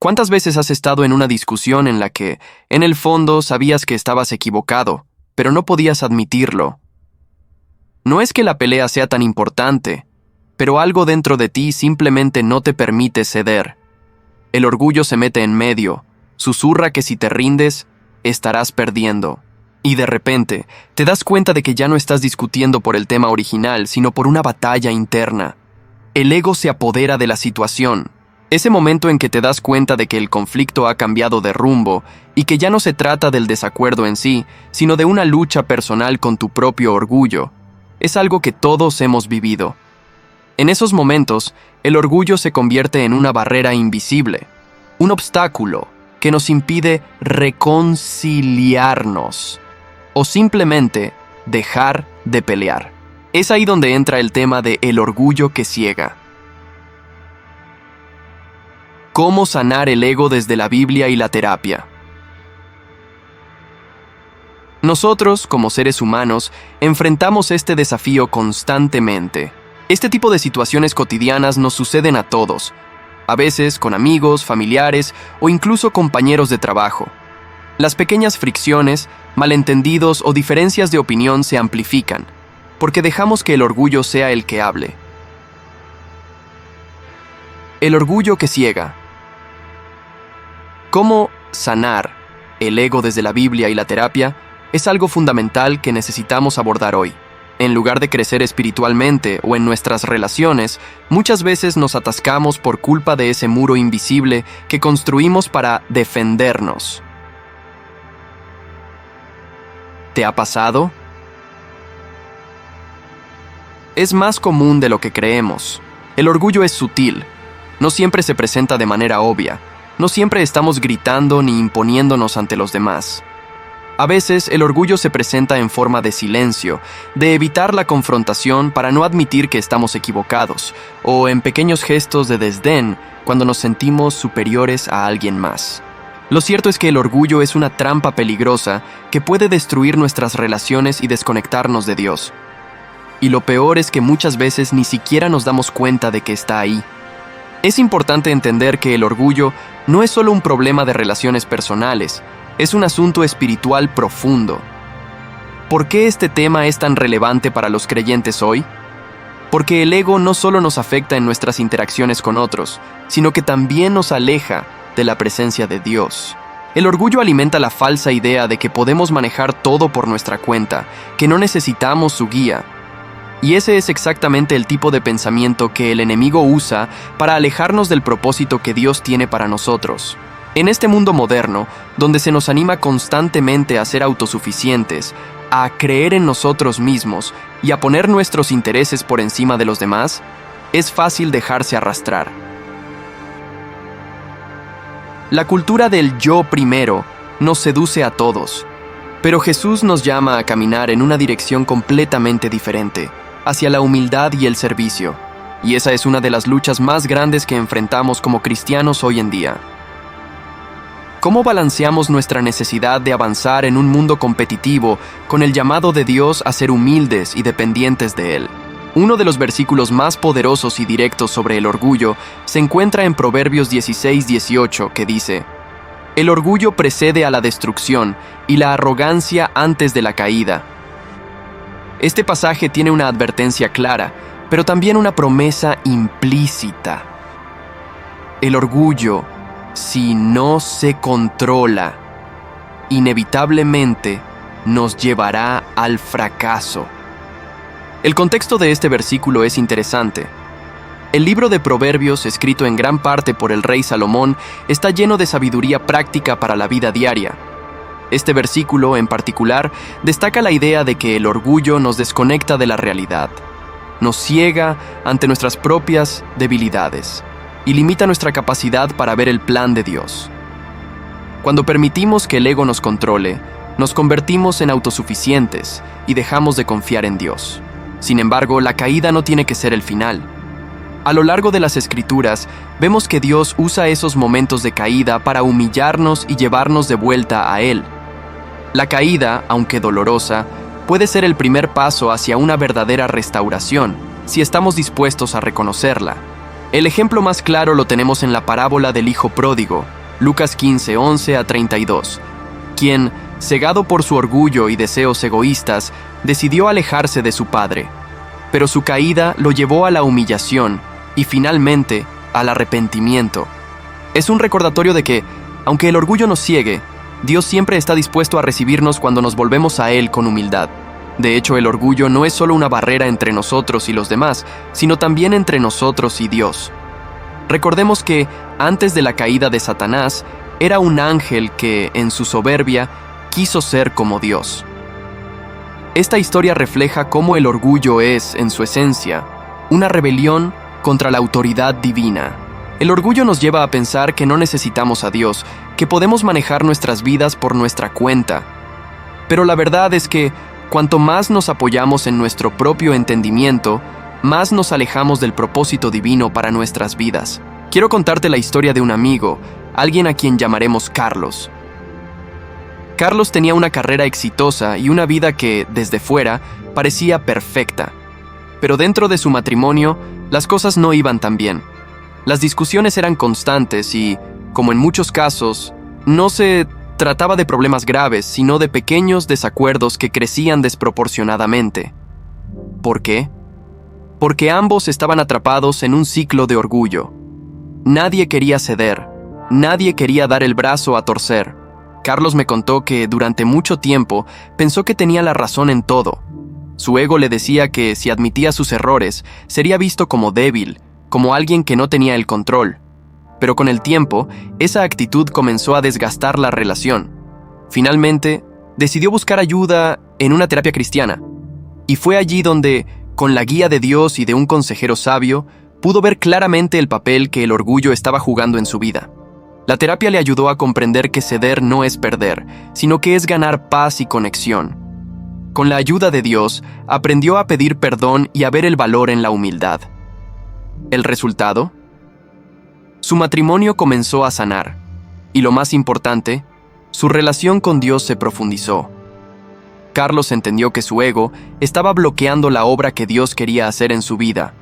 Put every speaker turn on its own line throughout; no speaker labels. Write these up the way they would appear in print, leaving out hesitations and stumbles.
¿Cuántas veces has estado en una discusión en la que, en el fondo, sabías que estabas equivocado, pero no podías admitirlo? No es que la pelea sea tan importante, pero algo dentro de ti simplemente no te permite ceder. El orgullo se mete en medio, susurra que si te rindes, estarás perdiendo. Y de repente, te das cuenta de que ya no estás discutiendo por el tema original, sino por una batalla interna. El ego se apodera de la situación. Ese momento en que te das cuenta de que el conflicto ha cambiado de rumbo y que ya no se trata del desacuerdo en sí, sino de una lucha personal con tu propio orgullo, es algo que todos hemos vivido. En esos momentos, el orgullo se convierte en una barrera invisible, un obstáculo que nos impide reconciliarnos o simplemente dejar de pelear. Es ahí donde entra el tema de el orgullo que ciega. ¿Cómo sanar el ego desde la Biblia y la terapia? Nosotros, como seres humanos, enfrentamos este desafío constantemente. Este tipo de situaciones cotidianas nos suceden a todos, a veces con amigos, familiares o incluso compañeros de trabajo. Las pequeñas fricciones, malentendidos o diferencias de opinión se amplifican, porque dejamos que el orgullo sea el que hable. El orgullo que ciega. ¿Cómo sanar el ego desde la Biblia y la terapia? Es algo fundamental que necesitamos abordar hoy. En lugar de crecer espiritualmente o en nuestras relaciones, muchas veces nos atascamos por culpa de ese muro invisible que construimos para defendernos. ¿Te ha pasado? Es más común de lo que creemos. El orgullo es sutil. No siempre se presenta de manera obvia. No siempre estamos gritando ni imponiéndonos ante los demás. A veces el orgullo se presenta en forma de silencio, de evitar la confrontación para no admitir que estamos equivocados, o en pequeños gestos de desdén cuando nos sentimos superiores a alguien más. Lo cierto es que el orgullo es una trampa peligrosa que puede destruir nuestras relaciones y desconectarnos de Dios. Y lo peor es que muchas veces ni siquiera nos damos cuenta de que está ahí. Es importante entender que el orgullo no es solo un problema de relaciones personales, es un asunto espiritual profundo. ¿Por qué este tema es tan relevante para los creyentes hoy? Porque el ego no solo nos afecta en nuestras interacciones con otros, sino que también nos aleja de la presencia de Dios. El orgullo alimenta la falsa idea de que podemos manejar todo por nuestra cuenta, que no necesitamos su guía. Y ese es exactamente el tipo de pensamiento que el enemigo usa para alejarnos del propósito que Dios tiene para nosotros. En este mundo moderno, donde se nos anima constantemente a ser autosuficientes, a creer en nosotros mismos y a poner nuestros intereses por encima de los demás, es fácil dejarse arrastrar. La cultura del yo primero nos seduce a todos, pero Jesús nos llama a caminar en una dirección completamente diferente, hacia la humildad y el servicio, y esa es una de las luchas más grandes que enfrentamos como cristianos hoy en día. ¿Cómo balanceamos nuestra necesidad de avanzar en un mundo competitivo con el llamado de Dios a ser humildes y dependientes de Él? Uno de los versículos más poderosos y directos sobre el orgullo se encuentra en Proverbios 16:18, que dice: «El orgullo precede a la destrucción y la arrogancia antes de la caída». Este pasaje tiene una advertencia clara, pero también una promesa implícita. El orgullo, si no se controla, inevitablemente nos llevará al fracaso. El contexto de este versículo es interesante. El libro de Proverbios, escrito en gran parte por el rey Salomón, está lleno de sabiduría práctica para la vida diaria. Este versículo, en particular, destaca la idea de que el orgullo nos desconecta de la realidad, nos ciega ante nuestras propias debilidades y limita nuestra capacidad para ver el plan de Dios. Cuando permitimos que el ego nos controle, nos convertimos en autosuficientes y dejamos de confiar en Dios. Sin embargo, la caída no tiene que ser el final. A lo largo de las Escrituras, vemos que Dios usa esos momentos de caída para humillarnos y llevarnos de vuelta a Él. La caída, aunque dolorosa, puede ser el primer paso hacia una verdadera restauración, si estamos dispuestos a reconocerla. El ejemplo más claro lo tenemos en la parábola del hijo pródigo, Lucas 15, 11 a 32, quien, cegado por su orgullo y deseos egoístas, decidió alejarse de su padre. Pero su caída lo llevó a la humillación y finalmente al arrepentimiento. Es un recordatorio de que, aunque el orgullo nos ciegue, Dios siempre está dispuesto a recibirnos cuando nos volvemos a Él con humildad. De hecho, el orgullo no es solo una barrera entre nosotros y los demás, sino también entre nosotros y Dios. Recordemos que, antes de la caída de Satanás, era un ángel que, en su soberbia, quiso ser como Dios. Esta historia refleja cómo el orgullo es, en su esencia, una rebelión contra la autoridad divina. El orgullo nos lleva a pensar que no necesitamos a Dios, que podemos manejar nuestras vidas por nuestra cuenta. Pero la verdad es que, cuanto más nos apoyamos en nuestro propio entendimiento, más nos alejamos del propósito divino para nuestras vidas. Quiero contarte la historia de un amigo, alguien a quien llamaremos Carlos. Carlos tenía una carrera exitosa y una vida que, desde fuera, parecía perfecta. Pero dentro de su matrimonio, las cosas no iban tan bien. Las discusiones eran constantes y, como en muchos casos, no se trataba de problemas graves, sino de pequeños desacuerdos que crecían desproporcionadamente. ¿Por qué? Porque ambos estaban atrapados en un ciclo de orgullo. Nadie quería ceder, nadie quería dar el brazo a torcer. Carlos me contó que durante mucho tiempo pensó que tenía la razón en todo. Su ego le decía que si admitía sus errores, sería visto como débil, como alguien que no tenía el control. Pero con el tiempo, esa actitud comenzó a desgastar la relación. Finalmente, decidió buscar ayuda en una terapia cristiana. Y fue allí donde, con la guía de Dios y de un consejero sabio, pudo ver claramente el papel que el orgullo estaba jugando en su vida. La terapia le ayudó a comprender que ceder no es perder, sino que es ganar paz y conexión. Con la ayuda de Dios, aprendió a pedir perdón y a ver el valor en la humildad. ¿El resultado? Su matrimonio comenzó a sanar, y lo más importante, su relación con Dios se profundizó. Carlos entendió que su ego estaba bloqueando la obra que Dios quería hacer en su vida,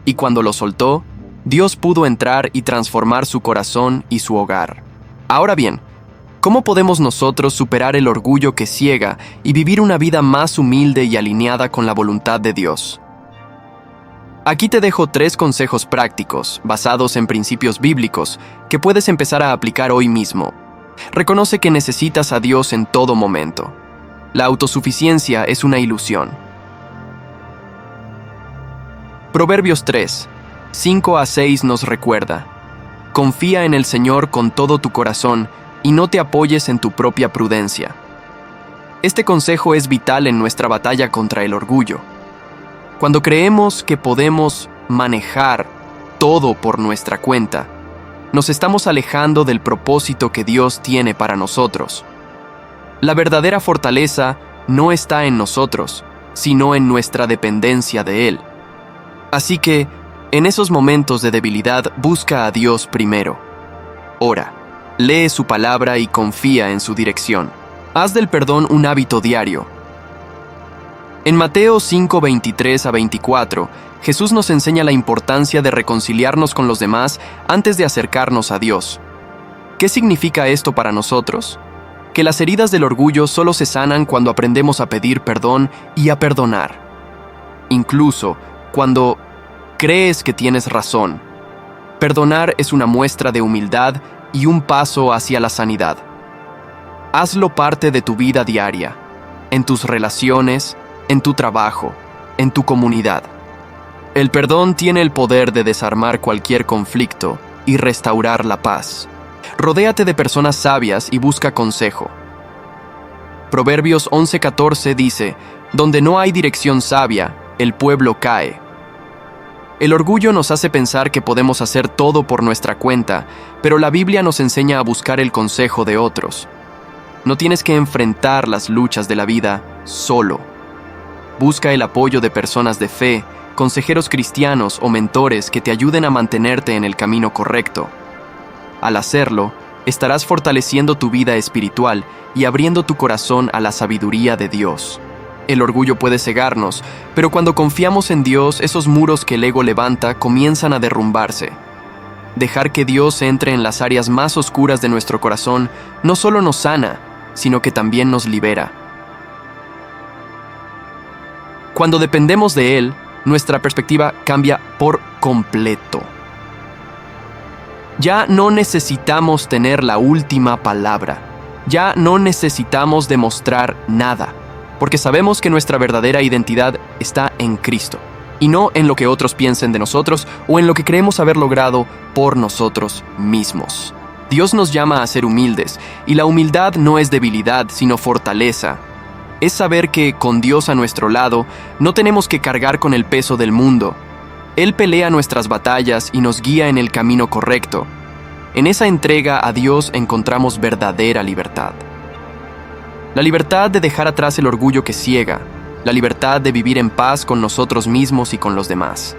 y cuando lo soltó, Dios pudo entrar y transformar su corazón y su hogar. Ahora bien, ¿cómo podemos nosotros superar el orgullo que ciega y vivir una vida más humilde y alineada con la voluntad de Dios? Aquí te dejo 3 consejos prácticos, basados en principios bíblicos, que puedes empezar a aplicar hoy mismo. Reconoce que necesitas a Dios en todo momento. La autosuficiencia es una ilusión. Proverbios 3, 5 a 6 nos recuerda: confía en el Señor con todo tu corazón y no te apoyes en tu propia prudencia. Este consejo es vital en nuestra batalla contra el orgullo. Cuando creemos que podemos manejar todo por nuestra cuenta, nos estamos alejando del propósito que Dios tiene para nosotros. La verdadera fortaleza no está en nosotros, sino en nuestra dependencia de Él. Así que, en esos momentos de debilidad, busca a Dios primero. Ora, lee su palabra y confía en su dirección. Haz del perdón un hábito diario. En Mateo 5, 23 a 24, Jesús nos enseña la importancia de reconciliarnos con los demás antes de acercarnos a Dios. ¿Qué significa esto para nosotros? Que las heridas del orgullo solo se sanan cuando aprendemos a pedir perdón y a perdonar. Incluso cuando crees que tienes razón. Perdonar es una muestra de humildad y un paso hacia la sanidad. Hazlo parte de tu vida diaria, en tus relaciones, en tu trabajo, en tu comunidad. El perdón tiene el poder de desarmar cualquier conflicto y restaurar la paz. Rodéate de personas sabias y busca consejo. Proverbios 11:14 dice: donde no hay dirección sabia, el pueblo cae. El orgullo nos hace pensar que podemos hacer todo por nuestra cuenta, pero la Biblia nos enseña a buscar el consejo de otros. No tienes que enfrentar las luchas de la vida solo. Busca el apoyo de personas de fe, consejeros cristianos o mentores que te ayuden a mantenerte en el camino correcto. Al hacerlo, estarás fortaleciendo tu vida espiritual y abriendo tu corazón a la sabiduría de Dios. El orgullo puede cegarnos, pero cuando confiamos en Dios, esos muros que el ego levanta comienzan a derrumbarse. Dejar que Dios entre en las áreas más oscuras de nuestro corazón no solo nos sana, sino que también nos libera. Cuando dependemos de Él, nuestra perspectiva cambia por completo. Ya no necesitamos tener la última palabra. Ya no necesitamos demostrar nada, porque sabemos que nuestra verdadera identidad está en Cristo, y no en lo que otros piensen de nosotros o en lo que creemos haber logrado por nosotros mismos. Dios nos llama a ser humildes, y la humildad no es debilidad, sino fortaleza. Es saber que, con Dios a nuestro lado, no tenemos que cargar con el peso del mundo. Él pelea nuestras batallas y nos guía en el camino correcto. En esa entrega a Dios encontramos verdadera libertad. La libertad de dejar atrás el orgullo que ciega, la libertad de vivir en paz con nosotros mismos y con los demás.